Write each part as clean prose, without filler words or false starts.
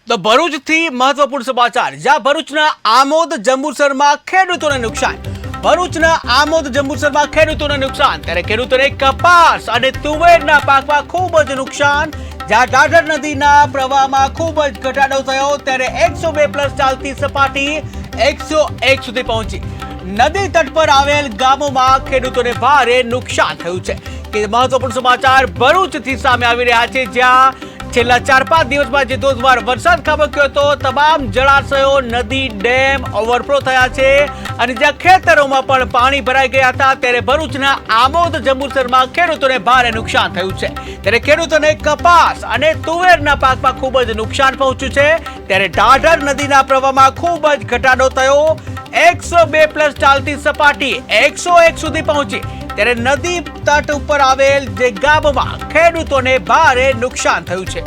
તો ભરૂચથી મહત્વપૂર્ણ સમાચાર, જ્યાં ભરૂચના આમોદ જંબુસરમાં ખેડૂતોને નુકસાન. ભરૂચના આમોદ જંબુસરમાં ખેડૂતોને નુકસાન, ત્યારે ખેડૂતોને કપાસ અને તુવેરના પાકમાં ખૂબ જ નુકસાન. જ્યાં ડાઢર નદીના પ્રવાહમાં ખૂબ જ ઘટાડો થયો, ત્યારે 102+ ચાલતી સપાટી 101 સુધી પહોંચી. નદી તટ પર આવેલ ગામોમાં ખેડૂતોને ભારે નુકસાન થયું છે. કે મહત્વપૂર્ણ સમાચાર ભરૂચથી સામે આવી રહ્યા છે, જ્યાં છેલ્લા 4-5 દિવસમાં જે ધોધમાર વરસાદ ખાબક્યો હતો, તમામ જળાશયો, નદી, ડેમ ઓવરફ્લો થયા છે અને જ્યાં ખેતરોમાં પણ પાણી ભરાઈ ગયા હતા. ત્યારે ભરૂચના આમોદ જંબુસરમાં ખેડૂતોને ભારે નુકસાન થયું છે. ત્યારે ખેડૂતોને કપાસ અને તુવેરના પાકમાં ખૂબ જ નુકસાન પહોંચ્યું છે. ત્યારે ડાઢર નદીના પ્રવાહમાં ખૂબ જ ઘટાડો થયો, 102+ ચાલતી સપાટી 101 સુધી પહોંચી. ત્યારે નદી તટ ઉપર આવેલ જે ગામમાં ખેડૂતોને ભારે નુકસાન થયું છે.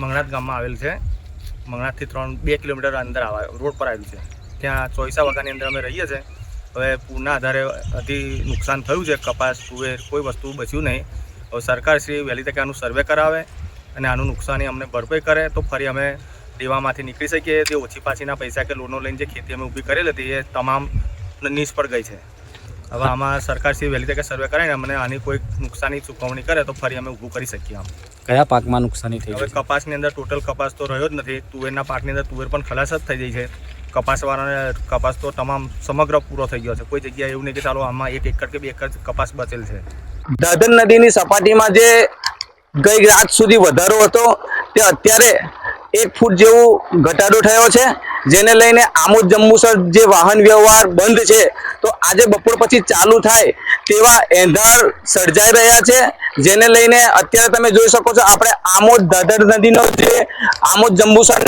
મંગનાથ ગામમાં આવેલ છે. મંગનાથથી 2 કિલોમીટર અંદર રોડ પર આવેલું છે. ત્યાં ચોઈસા વાગાની અંદર અમે રહીએ છીએ. હવે પૂરના આધારે અતિ નુકસાન થયું છે. કપાસ, તુવેર, કોઈ વસ્તુ બચ્યું નહીં. હવે સરકારશ્રી વહેલી તકે આનું સર્વે કરાવે અને આનું નુકસાની અમને ભરપાઈ કરે તો ફરી અમે દેવામાંથી નીકળી શકીએ. તે ઓછી પાછીના પૈસા કે લોનો લઈને જે ખેતી અમે ઊભી કરેલી હતી એ તમામ નિષ્ફળ ગઈ છે. હવે આમાં સરકારશ્રી વહેલી તકે સર્વે કરાવીને અમને આની કોઈ નુકસાની ચૂકવણી કરે તો ફરી અમે ઊભું કરી શકીએ. આમ કયા પાકમાં નુકસાની થઈ? હવે કપાસની અંદર ટોટલ કપાસ તો રહ્યો જ નથી. તુવેરના પાકની અંદર તુવેર પણ ખલાસ જ થઈ જાય છે. કપાસવાળાને કપાસ તો તમામ સમગ્ર પૂરો થઈ ગયો છે. કોઈ જગ્યાએ એવું નહીં કે ચાલો આમાં 1 એકર કે 2 એકર કપાસ બચેલ છે. દાદર નદીની સપાટીમાં જે ગઈ રાત સુધી વધારો હતો તે અત્યારે 1 ફૂટ જેવું ઘટાડો થયો છે, જેને લઈને આમોદ જંબુસર જે વાહન વ્યવહાર બંધ છે તો આજે બપોર પછી ચાલુ થાય તેવા એંધાર સર્જાઈ રહ્યા છે. જેને લઈને અત્યારે તમે જોઈ શકો છો, આપણે આમોદ દાદર નદીનો જે આમોદ જંબુસર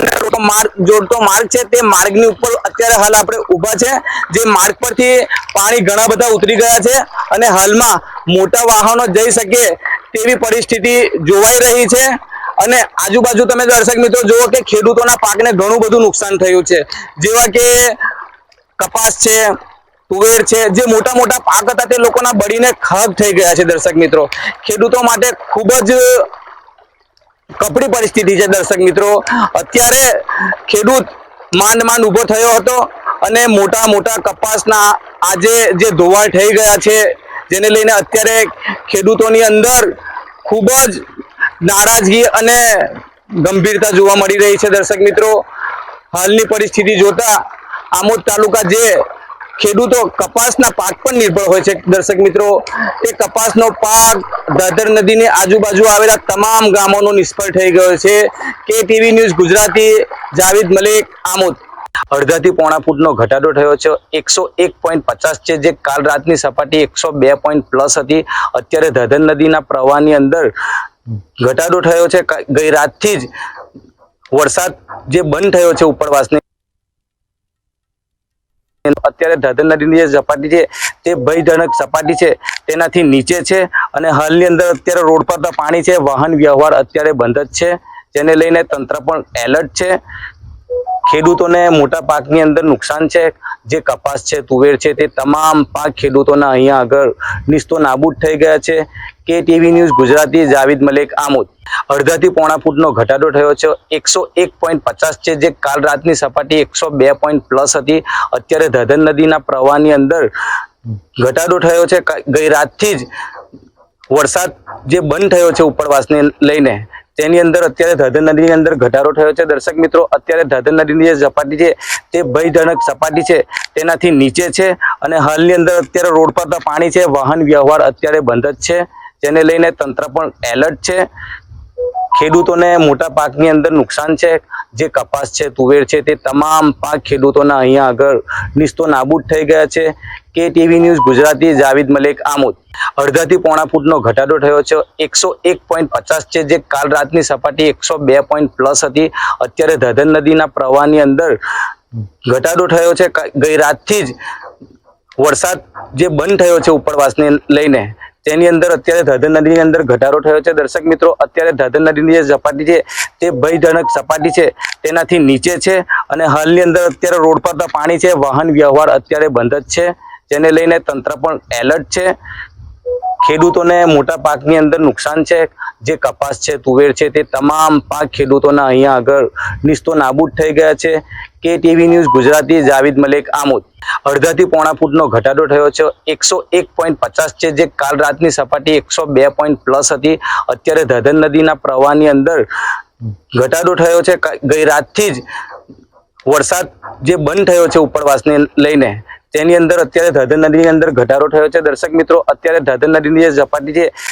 માર્ગ જોડતો માર્ગ છે તે માર્ગની ઉપર અત્યારે હાલ આપણે ઊભા છે. જે માર્ગ પરથી પાણી ઘણા બધા ઉતરી ગયા છે અને હાલમાં મોટા વાહનો જઈ શકે તેવી પરિસ્થિતિ જોવાઈ રહી છે. અને આજુબાજુ તમે દર્શક મિત્રો જુઓ કે ખેડૂતોના પાકને ઘણું બધું નુકસાન થયું છે, જેવા કે કપાસ છે, તુવેર છે, જે મોટા મોટા પાક હતા તે લોકોના બળીને ખાક થઈ ગયા છે. દર્શક મિત્રો, ખેડૂતો માટે ખૂબ જ કપરી પરિસ્થિતિ છે. દર્શક મિત્રો, અત્યારે ખેડૂત માંડ ઊભો થયો હતો અને મોટા મોટા કપાસના આજે જે ધોવાણ થઈ ગયા છે, જેને લઈને અત્યારે ખેડૂતોની અંદર ખૂબ જ નારાજગી અને ગંભીરતા જોવા મળી રહી છે. દર્શક મિત્રો, હાલની પરિસ્થિતિ જોતા આમોદ તાલુકા જે ખેડૂતો કપાસના પાક પર નિર્ભર હોય છે, દર્શક મિત્રો, તે કપાસનો પાક દાદર નદીની આજુબાજુ આવેલા તમામ ગામોનો નિષ્ફળ થઈ ગયો છે. KTV news Gujarati, Javed Malik, Amod. અડધાથી પોણા ફૂટનો ઘટાડો થયો છે. 101.50 છે, જે કાલ રાતની સપાટી 102+ હતી. અત્યારે દાદર નદીના પ્રવાહની અંદર ઘટાડો થયો છે. ગઈ રાતથી જ વરસાદ જે બંધ થયો છે ઉપરવાસની, અત્યારે દાદર નદીની જે સપાટી છે તે ભયજનક સપાટી છે, તેનાથી નીચે છે અને હાલની અંદર અત્યારે રોડ પર તો પાણી છે. વાહન વ્યવહાર અત્યારે બંધ જ છે, જેને લઈને તંત્ર પણ એલર્ટ છે. ખેડૂતોને મોટા પાકની અંદર નુકસાન છે. જે કપાસ છે, તુવેર છે, તે તમામ પાક ખેડૂતોના અહીંયા આગળ નિસ્તો નાબૂદ થઈ ગયા છે. KTV news Gujarati, Javed Malik, Amod. અડધાથી પોણા ફૂટનો ઘટાડો થયો છે. 101.50 છે, જે કાલ રાતની સપાટી 102+ હતી. અત્યારે દાદર નદીના પ્રવાહની અંદર ઘટાડો થયો છે. ગઈ રાતથી જ વરસાદ જે બંધ થયો છે ઉપરવાસને લઈને, તેની અંદર અત્યારે દાદર નદીની અંદર ઘટાડો થયો છે. દર્શક મિત્રો, અત્યારે દાદર નદીની જે સપાટી છે તે ભયજનક સપાટી છે, તેનાથી નીચે છે અને હાલની અંદર અત્યારે રોડ પર તો પાણી છે. વાહન વ્યવહાર અત્યારે બંધ જ છે, જેને લઈને તંત્ર પણ એલર્ટ છે. ખેડૂતોને મોટા પાકની અંદર નુકસાન છે. જે કપાસ છે, તુવેર છે, તે તમામ પાક ખેડૂતોના અહીંયા આગળ નિસ્તો નાબૂદ થઈ ગયા છે. KTV news Gujarati, Javed Malik, Amod. અડધાથી પોણા ફૂટનો ઘટાડો થયો છે. 101.50 છે, જે કાલ રાતની સપાટી 102+ હતી. અત્યારે દાદર નદીના પ્રવાહની અંદર ઘટાડો થયો છે. ગઈ રાતથી જ વરસાદ જે બંધ થયો છે ઉપરવાસને લઈને, તેની અંદર અત્યારે દાદર નદીની અંદર ઘટાડો થયો છે. દર્શક મિત્રો, અત્યારે દાદર નદીની જે સપાટી છે તે ભયજનક સપાટી છે, તેનાથી નીચે છે અને હાલની અંદર અત્યારે રોડ પર તો પાણી છે. વાહન વ્યવહાર અત્યારે બંધ જ છે, જેને લઈને તંત્ર પણ એલર્ટ છે. ખેડૂતોને મોટા પાકની અંદર નુકસાન છે. જે કપાસ છે, તુવેર છે, તે તમામ પાક ખેડૂતોના અહીંયા આગળ નિસ્તો નાબૂદ થઈ ગયા છે. KTV news Gujarati, Javed Malek, Amod. અડધાથી પોણા ફૂટનો ઘટાડો થયો છે. 101.50 છે, જે કાલ રાતની સપાટી 102 હતી. અત્યારે ધધન નદીના પ્રવાહની અંદર ઘટાડો થયો છે. ગઈ રાતથી જ વરસાદ જે બંધ થયો છે ઉપરવાસને લઈને, તેની અંદર અત્યારે ધધન નદીની અંદર ઘટાડો થયો છે. દર્શક મિત્રો, અત્યારે ધધન નદીની જે સપાટી છે